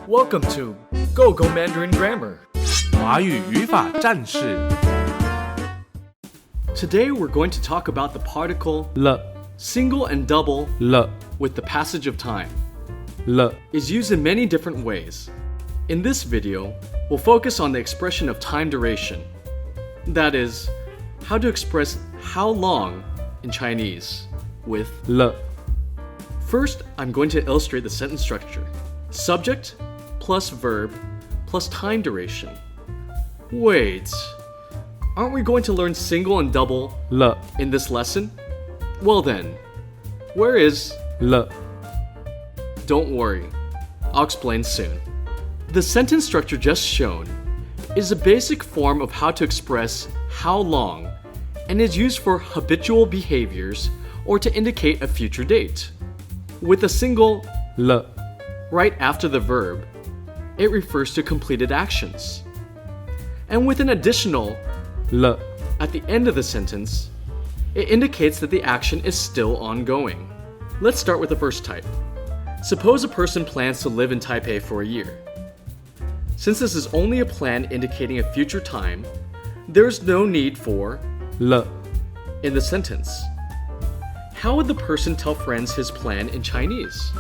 Welcome to Go Go Mandarin Grammar. 华语语法战士 Today we're going to talk about the particle 了 single and double 了 with the passage of time. 了 Is used in many different ways. In this video, we'll focus on the expression of time duration. That is, how to express how long in Chinese with 了 First, I'm going to illustrate the sentence structure. Subject plus verb plus time duration. Wait, aren't we going to learn single and double 了 in this lesson? Well then, where is 了 Don't worry, I'll explain soon. The sentence structure just shown is a basic form of how to express how long and is used for habitual behaviors or to indicate a future date. With a single 了 right after the verb, it refers to completed actions. And with an additional 了 at the end of the sentence, it indicates that the action is still ongoing. Let's start with the first type. Suppose a person plans to live in Taipei for a year. Since this is only a plan indicating a future time, there's no need for 了 in the sentence. How would the person tell friends his plan in Chinese?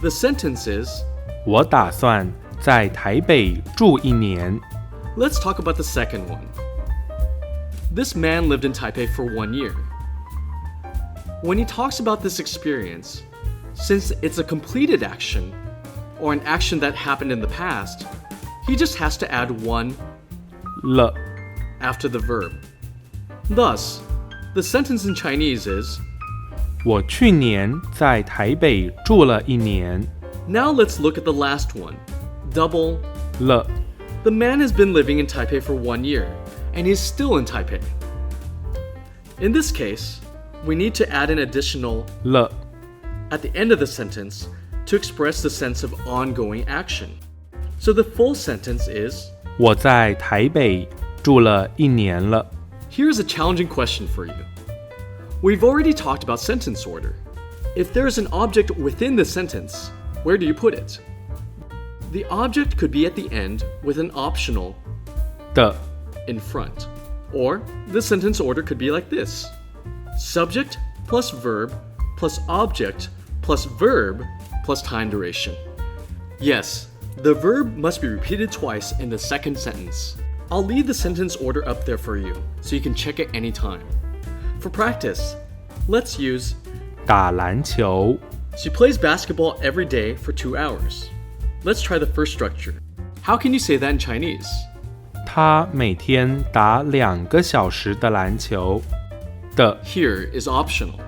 The sentence is, 我打算在台北住一年 let's talk about the second one. This man lived in Taipei for 1 year. When he talks about this experience, since it's a completed action, or an action that happened in the past, he just has to add one 了 after the verb. Thus, the sentence in Chinese is, 我去年在台北住了一年 now let's look at the last one. Double, 了 the man has been living in Taipei for 1 year, and he's still in Taipei. In this case, we need to add an additional 了 at the end of the sentence to express the sense of ongoing action. So the full sentence is, 我在台北住了一年了 here's a challenging question for you. We've already talked about sentence order. If there's an object within the sentence, where do you put it? The object could be at the end with an optional 的 in front. Or the sentence order could be like this. Subject plus verb plus object plus verb plus time duration. Yes, the verb must be repeated twice in the second sentence. I'll leave the sentence order up there for you, so you can check it anytime. For practice, let's use 打篮球 She plays basketball every day for 2 hours. Let's try the first structure. How can you say that in Chinese? 他每天打2个小时的篮球的 Here is optional.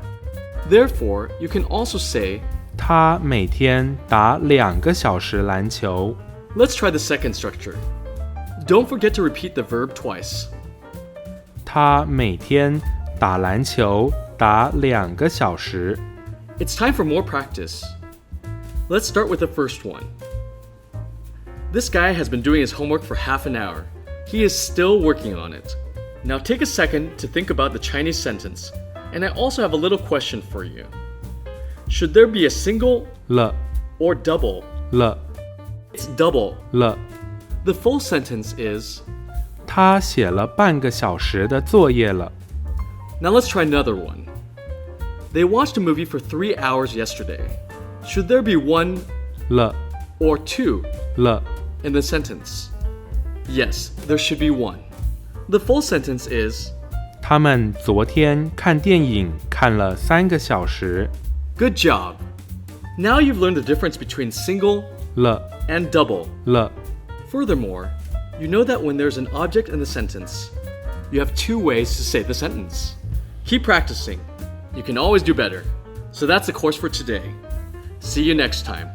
Therefore, you can also say, 他每天打2个小时篮球 let's try the second structure. Don't forget to repeat the verb twice. 他每天打篮球打2个小时 It's time for more practice. Let's start with the first one. This guy has been doing his homework for half an hour. He is still working on it. Now take a second to think about the Chinese sentence, and I also have a little question for you. Should there be a single 了 or double? 了 It's double. 了 The full sentence is, 他写了半个小时的作业了 now let's try another one. They watched a movie for 3 hours yesterday. Should there be one 了 or two 了 in the sentence? Yes, there should be one. The full sentence is, 他们昨天看电影看了3个小时 good job. Now you've learned the difference between single 了 and double. 了 Furthermore, you know that when there's an object in the sentence, you have 2 ways to say the sentence. Keep practicing. You can always do better. So that's the course for today. See you next time.